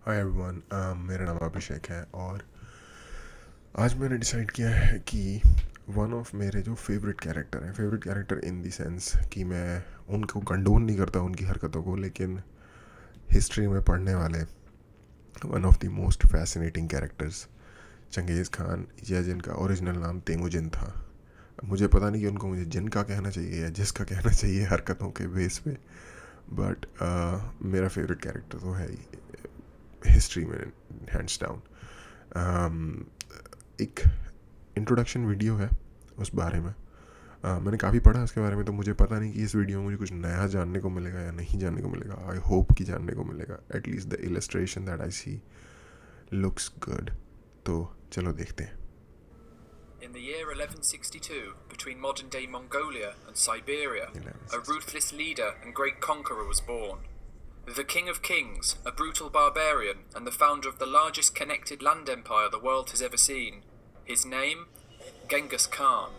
Hi everyone, मेरा नाम अभिषेक है और आज मैंने डिसाइड किया है कि वन ऑफ मेरे जो favourite character in the sense कि मैं उनको कंडोन नहीं करता उनकी हरकतों को, लेकिन हिस्ट्री में पढ़ने वाले one of the most fascinating characters Changez Khan, या जिनका ओरिजिनल नाम तेमुजिन था। मुझे पता नहीं कि उनको मुझे जिन का कहना चाहिए या जिसका कहना चाहिए हरकतों के बेस पे, बट मेरा फेवरेट कैरेक्टर तो है ही हिस्ट्री में, हैंड्स डाउन। एक इंट्रोडक्शन वीडियो है उस बारे में। मैंने काफ़ी पढ़ा उसके बारे में, तो मुझे पता नहीं कि इस वीडियो में मुझे कुछ नया जानने को मिलेगा या नहीं जानने को मिलेगा। आई होप कि जानने को मिलेगा। At least the illustration that I see looks good. तो चलो देखते हैं। In the year 1162, between modern-day Mongolia and Siberia, a ruthless leader and great conqueror was born. The King of Kings, a brutal barbarian and the founder of the largest connected land empire the world has ever seen. His name? Genghis Khan.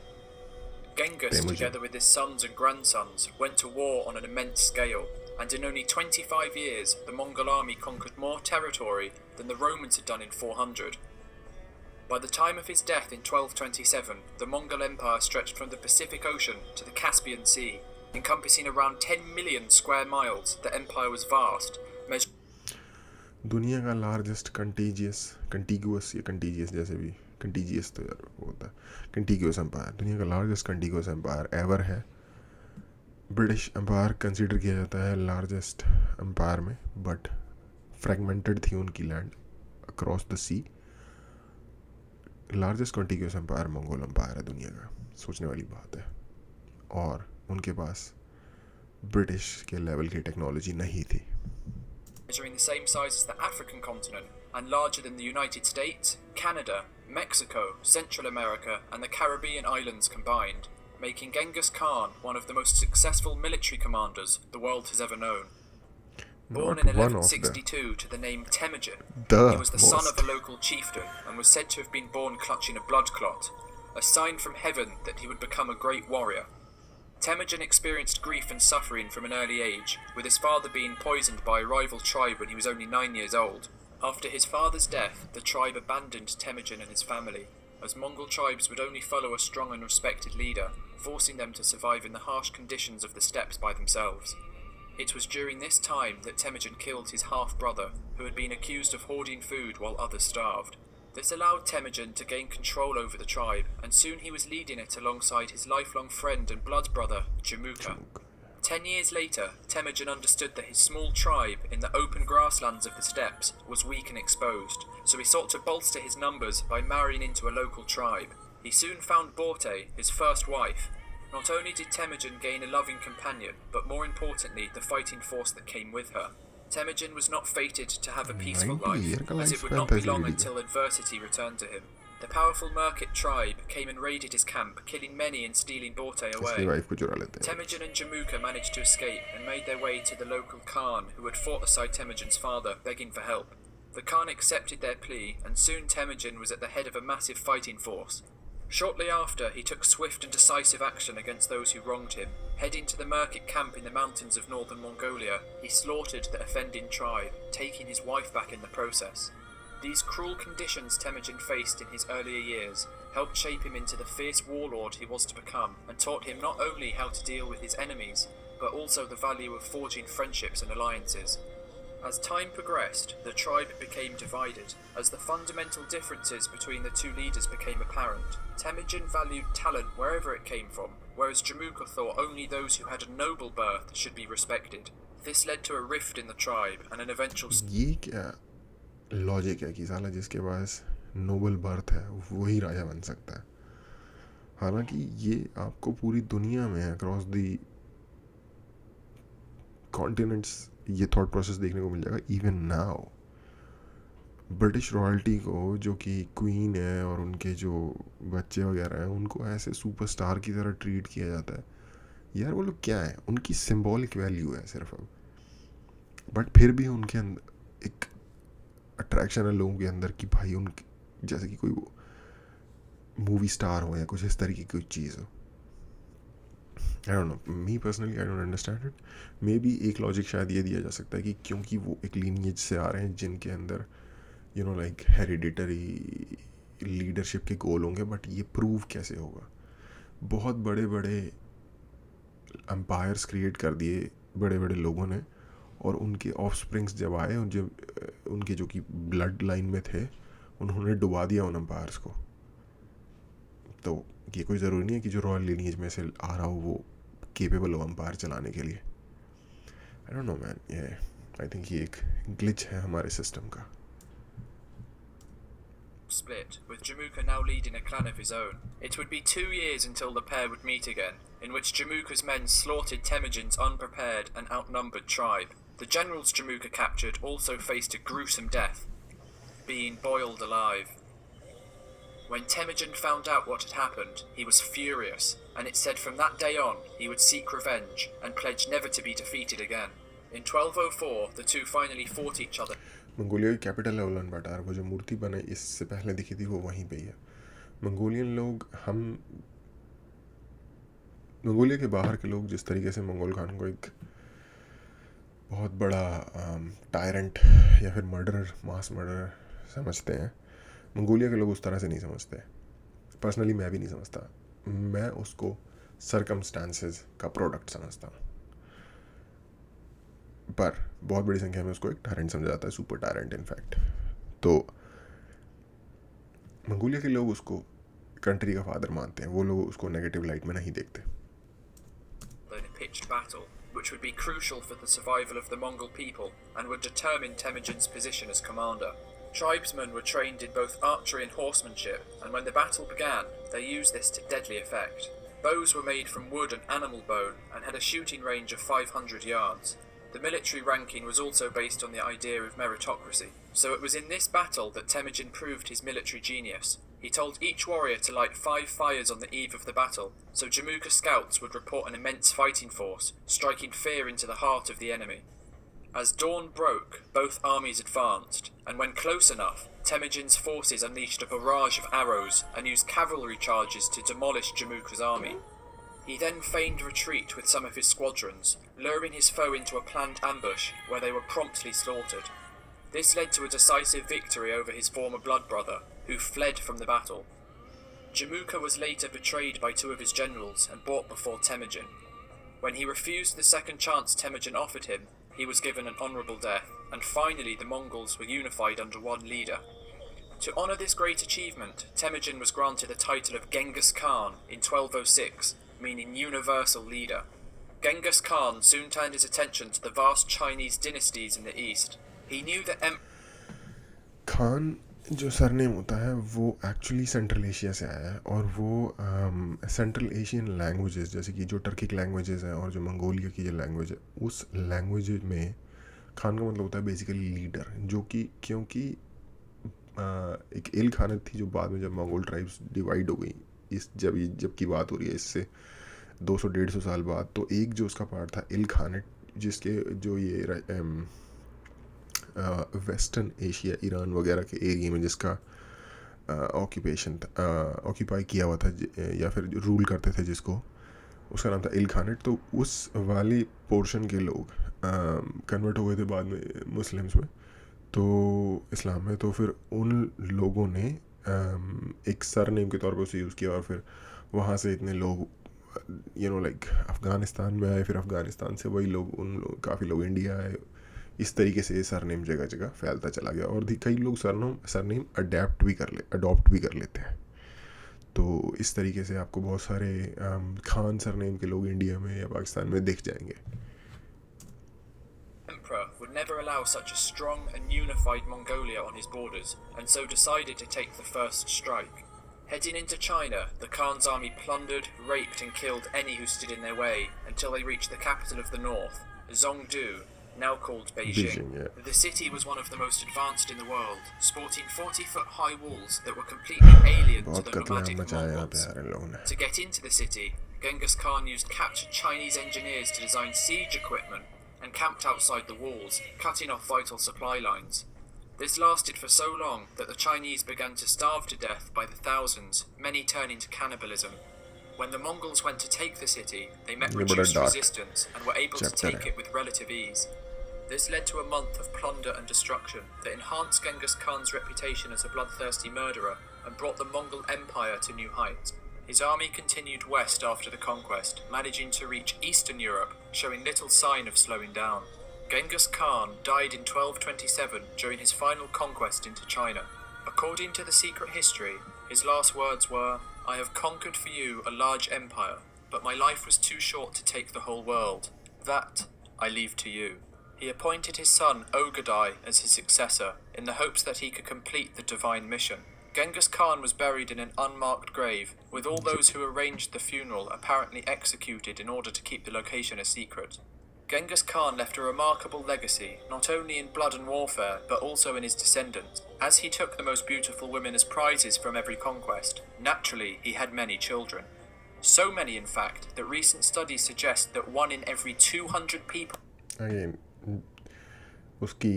Genghis, together with his sons and grandsons, went to war on an immense scale, and in only 25 years, the Mongol army conquered more territory than the Romans had done in 400. By the time of his death in 1227, the Mongol Empire stretched from the Pacific Ocean to the Caspian Sea, encompassing around 10 million square miles. The empire was vast, दुनिया का largest कंटीगुअस या contiguous, जैसे भी contiguous तो यार वो होता है कंटीगुअस एम्पायर, दुनिया का लार्जेस्ट कंटीगुअस एम्पायर एवर है। ब्रिटिश एम्पायर कंसीडर किया जाता है लार्जेस्ट एम्पायर में, बट फ्रेगमेंटेड थी उनकी land across the sea. Largest contiguous empire Mongol empire है दुनिया का, सोचने वाली बात है। और उनके पास ब्रिटिश के लेवल की टेक्नोलॉजी नहीं थी। Measuring the same size as the African continent and larger than the United States, Canada, Mexico, Central America and the Caribbean islands combined, making Genghis Khan one of the most successful military commanders the world has ever known. Born in 1162 to the name Temujin, he was the son of a local chieftain and was said to have been born clutching a blood clot, a sign from heaven that he would become a great warrior. Temujin experienced grief and suffering from an early age, with his father being poisoned by a rival tribe when he was only 9 years old. After his father's death, the tribe abandoned Temujin and his family, as Mongol tribes would only follow a strong and respected leader, forcing them to survive in the harsh conditions of the steppes by themselves. It was during this time that Temujin killed his half-brother, who had been accused of hoarding food while others starved. This allowed Temujin to gain control over the tribe, and soon he was leading it alongside his lifelong friend and blood brother, Jamuka. 10 years later, Temujin understood that his small tribe in the open grasslands of the steppes was weak and exposed, so he sought to bolster his numbers by marrying into a local tribe. He soon found Borte, his first wife. Not only did Temujin gain a loving companion, but more importantly, the fighting force that came with her. Temujin was not fated to have a peaceful life, as it would not be long until adversity returned to him. The powerful Merkit tribe came and raided his camp, killing many and stealing Borte away. Temujin and Jamuka managed to escape and made their way to the local Khan, who had fought aside Temujin's father, begging for help. The Khan accepted their plea, and soon Temujin was at the head of a massive fighting force. Shortly after, he took swift and decisive action against those who wronged him. Heading to the Merkit camp in the mountains of northern Mongolia, he slaughtered the offending tribe, taking his wife back in the process. These cruel conditions Temujin faced in his earlier years helped shape him into the fierce warlord he was to become, and taught him not only how to deal with his enemies, but also the value of forging friendships and alliances. As time progressed, the tribe became divided, as the fundamental differences between the two leaders became apparent. Temujin valued talent wherever it came from, whereas Jamuka thought only those who had a noble birth should be respected. This led to a rift in the tribe and an eventual... ये क्या logic है कि साला जिसके पास noble birth है वही राजा बन सकता है? हालांकि ये आपको पूरी दुनिया में अक्रॉस दी कॉन्टिनेंट्स ये थॉट प्रोसेस देखने को मिल जाएगा। इवन नाउ ब्रिटिश रॉयल्टी को, जो कि क्वीन है और उनके जो बच्चे वगैरह हैं, उनको ऐसे सुपरस्टार की तरह ट्रीट किया जाता है। यार वो लोग क्या है, उनकी सिंबॉलिक वैल्यू है सिर्फ अब, बट फिर भी उनके अंदर एक अट्रैक्शन है लोगों के अंदर कि भाई उनके जैसे कि कोई वो मूवी स्टार हो या कुछ इस तरीके की कोई चीज़ हो। I don't know, me personally I don't understand it. May be एक लॉजिक शायद ये दिया जा सकता है कि क्योंकि वो एक लीनिएज से आ रहे हैं जिनके अंदर लाइक हेरिडिटरी लीडरशिप के गोल होंगे, बट ये प्रूव कैसे होगा. बहुत बड़े बड़े एम्पायर्स क्रिएट कर दिए बड़े बड़े लोगों ने, और उनके ऑफस्प्रिंग्स जब आए और जब उनके जो कि ब्लड लाइन में थे, उन्होंने डुबा दिया उन एम्पायर्स को. तो ये कोई ज़रूरी नहीं है कि जो रॉयल लीनिएज में से आ रहा हो वो केपेबल हो एम्पायर चलाने के लिए. आई डोंट नो मैन, ये आई थिंक ये एक ग्लिच है हमारे सिस्टम का. Split, with Jamuka now leading a clan of his own. It would be 2 years until the pair would meet again, in which Jamuka's men slaughtered Temujin's unprepared and outnumbered tribe. The generals Jamuka captured also faced a gruesome death, being boiled alive. When Temujin found out what had happened, he was furious, and it said from that day on he would seek revenge and pledge never to be defeated again. In 1204, the two finally fought each other. Mongolia की capital है Ulan बाटार. वो जो मूर्ति बनाई इससे पहले दिखी थी वो वहीं पे ही है. मंगोलियन लोग, हम मंगोलिया के बाहर के लोग जिस तरीके से मंगोल खान को एक बहुत बड़ा टायरेंट या फिर मर्डरर, मास मर्डरर समझते हैं, मंगोलिया के लोग उस तरह से नहीं समझते. पर्सनली मैं भी नहीं समझता. मैं उसको सरकमस्टांसेस का प्रोडक्ट समझता हूँ, पर बहुत बड़ी संख्या में उसको एक टायरेंट समझा जाता है, सुपर टायरेंट इनफैक्ट. तो मंगोलिया के लोग उसको कंट्री का फादर मानते हैं. वो लोग उसको नेगेटिव लाइट में नहीं देखते. In a pitched battle, which would be crucial for the survival of the Mongol people and would determine Temujin's position as commander. Tribesmen were trained in both archery and horsemanship, and when the battle began, they used this to deadly effect. Bows were made from wood and animal bone and had a shooting range of 500 yards. The military ranking was also based on the idea of meritocracy. So it was in this battle that Temujin proved his military genius. He told each warrior to light 5 fires on the eve of the battle, so Jamuka scouts would report an immense fighting force, striking fear into the heart of the enemy. As dawn broke, both armies advanced, and when close enough, Temujin's forces unleashed a barrage of arrows and used cavalry charges to demolish Jamuka's army. He then feigned retreat with some of his squadrons, luring his foe into a planned ambush where they were promptly slaughtered. This led to a decisive victory over his former blood brother, who fled from the battle. Jamuka was later betrayed by 2 of his generals and brought before Temujin. When he refused the second chance Temujin offered him, he was given an honourable death, and finally the Mongols were unified under one leader. To honour this great achievement, Temujin was granted the title of Genghis Khan in 1206, meaning universal leader. Genghis Khan soon turned his attention to the vast Chinese dynasties in the east. He knew that Khan जो surname होता है वो actually central Asia से आया है, और वो central Asian languages जैसे कि जो टर्किक लैंग्वेजेस हैं और जो मंगोलिया की जो लैंग्वेज है, उस लैंग्वेज में खान का मतलब होता है बेसिकली लीडर. जो कि क्योंकि एक एल खानत थी जो बाद में जब मंगोल ट्राइब्स डिवाइड हो गई, इस जब की बात हो रही है इससे 200-150 साल बाद, तो एक जो उसका पार्ट था एल खानट, जिसके जो ये वेस्टर्न एशिया, ईरान वगैरह के एरिया में जिसका ऑक्यूपेशन था, ऑक्यूपाई किया हुआ था या फिर रूल करते थे, जिसको उसका नाम था इल खानट. तो उस वाले पोर्शन के लोग कन्वर्ट हो गए थे बाद में मुस्लिम्स में, तो इस्लाम में. तो फिर उन लोगों ने एक सरनेम के तौर पर उसे यूज़ किया, और फिर वहाँ से इतने लोग लाइक अफ़गानिस्तान में आए, फिर अफ़गानिस्तान से वही लोग काफ़ी लोग इंडिया आए. इस तरीके से सरनेम जगह जगह फैलता चला गया, और कई लोग सरनेम अडॉप्ट भी कर लेते हैं. तो इस तरीके से आपको बहुत सारे खान सरनेम के लोग इंडिया में या पाकिस्तान में दिख जाएंगे. Emperor would never allow such a strong and unified Mongolia on his borders, and so decided to take the first strike. Heading into China, the Khan's army plundered, raped and killed any who stood in their way until they reached the capital of the north, Zhongdu, now called Beijing. Yeah. The city was one of the most advanced in the world, sporting 40-foot high walls that were completely alien to the nomadic Mongols. To get into the city, Genghis Khan used captured Chinese engineers to design siege equipment and camped outside the walls, cutting off vital supply lines. This lasted for so long that the Chinese began to starve to death by the thousands, many turning to cannibalism. When the Mongols went to take the city, they met ये बड़ा reduced dark resistance and were able to chapter take है. it with relative ease. This led to a month of plunder and destruction that enhanced Genghis Khan's reputation as a bloodthirsty murderer and brought the Mongol Empire to new heights. His army continued west after the conquest, managing to reach Eastern Europe, showing little sign of slowing down. Genghis Khan died in 1227 during his final conquest into China. According to the secret history, his last words were, "I have conquered for you a large empire, but my life was too short to take the whole world. That I leave to you." He appointed his son Ogadai as his successor, in the hopes that he could complete the divine mission. Genghis Khan was buried in an unmarked grave, with all those who arranged the funeral apparently executed in order to keep the location a secret. Genghis Khan left a remarkable legacy, not only in blood and warfare, but also in his descendants. As he took the most beautiful women as prizes from every conquest, naturally he had many children. So many, in fact, that recent studies suggest that 1 in every 200 people... Again, उसकी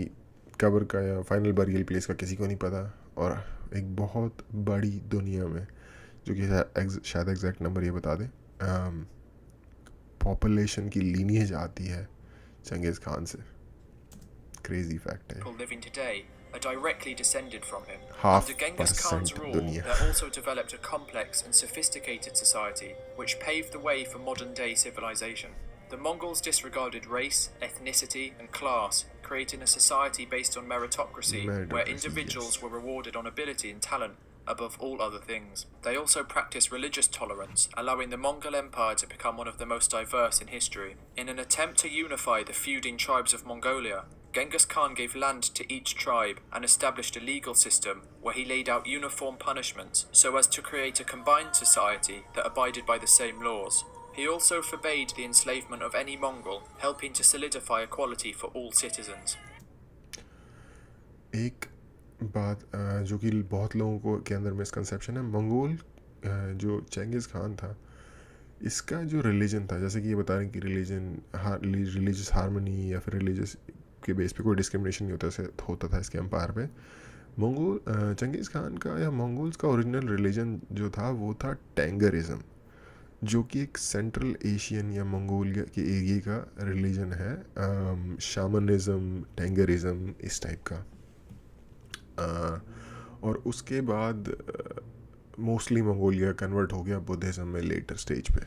कब्र का या final burial place का किसी को नहीं पता, और एक बहुत बड़ी दुनिया में, जो कि शायद एग्जैक्ट नंबर ये बता दे, पॉपुलेशन की लीनिएज आती है चंगेज़ खान से. क्रेजी फैक्ट है. living today are directly descended from him. Half Under Genghis Khan's percent rule, dunya. there also developed a complex and sophisticated society, which paved the way for modern-day civilization. The Mongols disregarded race, ethnicity, and class, creating a society based on meritocracy, where individuals were rewarded on ability and talent above all other things. They also practiced religious tolerance, allowing the Mongol Empire to become one of the most diverse in history. In an attempt to unify the feuding tribes of Mongolia, Genghis Khan gave land to each tribe and established a legal system where he laid out uniform punishments so as to create a combined society that abided by the same laws. He also forbade the enslavement of any Mongol, helping to solidify equality for all citizens. एक बात जो कि बहुत लोगों को के अंदर misconception है, मंगोल जो चंगेज़ खान था, इसका जो रिलीजन था, जैसे कि ये बता रहे हैं कि रिलीजियस हार्मनी या फिर रिलीजियस के बेस पे कोई डिस्क्रिमिनेशन नहीं होता था इसके एम्पायर पे. चंगेज़ खान का या मंगोल्स का ओरिजिनल रिलीजन जो था वो था टेंगरिज्म, जो कि एक सेंट्रल एशियन या मंगोलिया के एरिया का रिलीजन है. शामनिज्म, टेंगरिज्म, इस टाइप का. और उसके बाद मोस्टली मंगोलिया कन्वर्ट हो गया बुद्धिज़्म में लेटर स्टेज पे.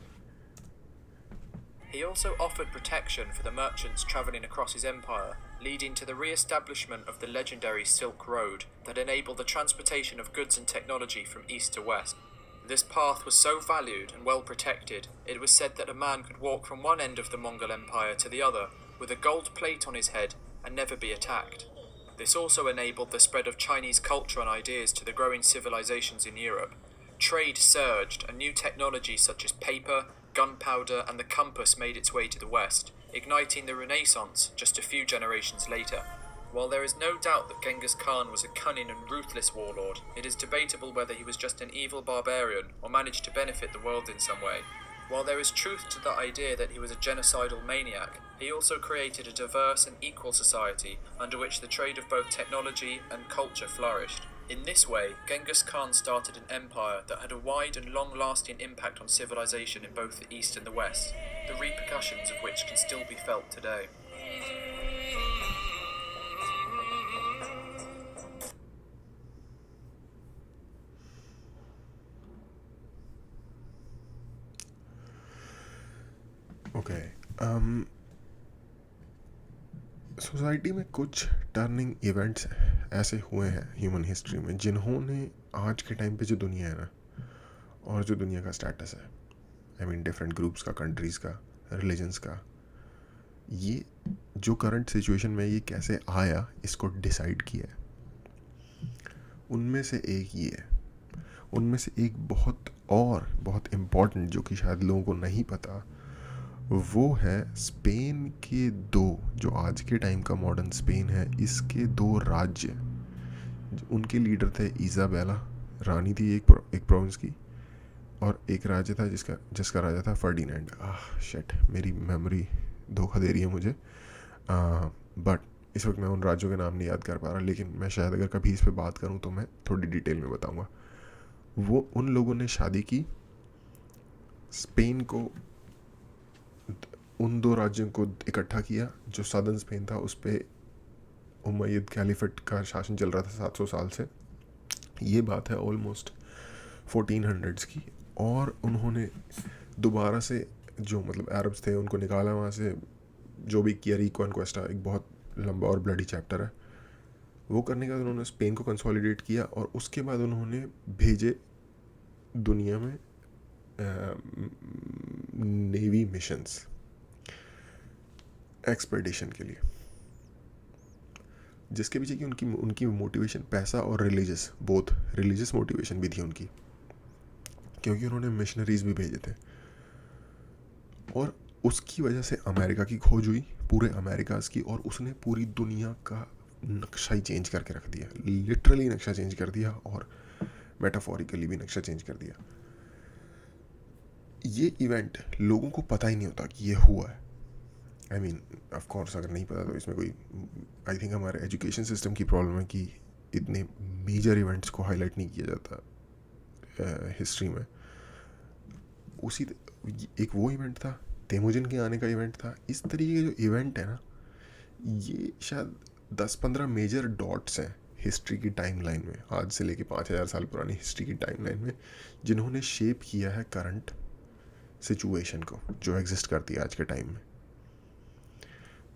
He also offered protection for the merchants travelling across his empire, leading to the re-establishment of the legendary Silk Road that enabled the transportation of goods and technology from east to west. This path was so valued and well protected, it was said that a man could walk from one end of the Mongol Empire to the other with a gold plate on his head and never be attacked. This also enabled the spread of Chinese culture and ideas to the growing civilizations in Europe. Trade surged and new technologies such as paper, gunpowder and the compass made its way to the west, igniting the Renaissance just a few generations later. While there is no doubt that Genghis Khan was a cunning and ruthless warlord, it is debatable whether he was just an evil barbarian or managed to benefit the world in some way. While there is truth to the idea that he was a genocidal maniac, he also created a diverse and equal society under which the trade of both technology and culture flourished. In this way, Genghis Khan started an empire that had a wide and long-lasting impact on civilization in both the East and the West, the repercussions of which can still be felt today. Okay. Society में कुछ turning events ऐसे हुए हैं human history में जिन्होंने आज के time पे जो दुनिया है ना, और जो दुनिया का स्टेटस है, आई मीन डिफरेंट ग्रुप्स का, कंट्रीज़ का, रिलीजन्स का, ये जो करंट सिचुएशन में ये कैसे आया इसको डिसाइड किया है. उनमें से एक ये है. उनमें से एक बहुत इम्पॉर्टेंट, जो कि शायद लोगों को नहीं पता, वो है स्पेन के जो आज के टाइम का मॉडर्न स्पेन है, इसके 2 राज्य. उनके लीडर थे इज़ाबेला, रानी थी एक प्रोविंस की, और एक राज्य था जिसका राजा था फर्डिनेंड. शिट, मेरी मेमोरी धोखा दे रही है मुझे, बट इस वक्त मैं उन राज्यों के नाम नहीं याद कर पा रहा, लेकिन मैं शायद अगर कभी इस पे बात करूं तो मैं थोड़ी डिटेल में बताऊंगा. वो उन लोगों ने शादी की स्पेन को, उन दो राज्यों को इकट्ठा किया। जो सदर्न स्पेन था उस पर उमैयद कैलिफेट का शासन चल रहा था 700 साल से। ये बात है ऑलमोस्ट 1400s की। और उन्होंने दोबारा से जो मतलब अरब्स थे उनको निकाला वहाँ से, जो भी किया रिकॉन्क्वेस्ट, एक बहुत लंबा और ब्लडी चैप्टर है। वो करने के बाद उन्होंने स्पेन को कंसोलिडेट किया और उसके बाद उन्होंने भेजे दुनिया में नेवी मिशंस एक्सपेडिशन के लिए, जिसके पीछे की उनकी उनकी मोटिवेशन पैसा और रिलीजियस मोटिवेशन भी थी उनकी, क्योंकि उन्होंने मिशनरीज भी भेजे थे। और उसकी वजह से अमेरिका की खोज हुई, पूरे अमेरिकाज की, और उसने पूरी दुनिया का नक्शा ही चेंज करके रख दिया। लिटरली नक्शा चेंज कर दिया और मेटाफोरिकली भी नक्शा चेंज कर दिया। ये इवेंट लोगों को पता ही नहीं होता कि ये हुआ है। आई मीन ऑफ कोर्स अगर नहीं पता तो इसमें कोई, आई थिंक हमारे एजुकेशन सिस्टम की प्रॉब्लम है कि इतने मेजर इवेंट्स को हाईलाइट नहीं किया जाता हिस्ट्री में। उसी एक वो इवेंट था, तेमुजिन के आने का इवेंट था। इस तरीके के जो इवेंट है ना, ये शायद 10-15 मेजर डॉट्स हैं हिस्ट्री की टाइमलाइन में, आज से लेके 5000 साल पुरानी हिस्ट्री की टाइमलाइन में, जिन्होंने शेप किया है करंट सिचुएशन को जो एग्जिस्ट करती है आज के टाइम में।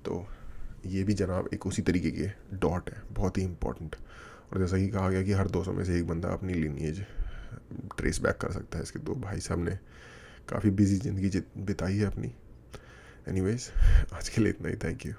तो ये भी जनाब एक उसी तरीके के डॉट है, बहुत ही इम्पोर्टेंट। और जैसा कि कहा गया कि हर 200 में से एक बंदा अपनी लीनिएज ट्रेस बैक कर सकता है। इसके दो भाई साहब ने काफ़ी बिजी ज़िंदगी बिताई है अपनी। एनीवेज, आज के लिए इतना ही। Thank you.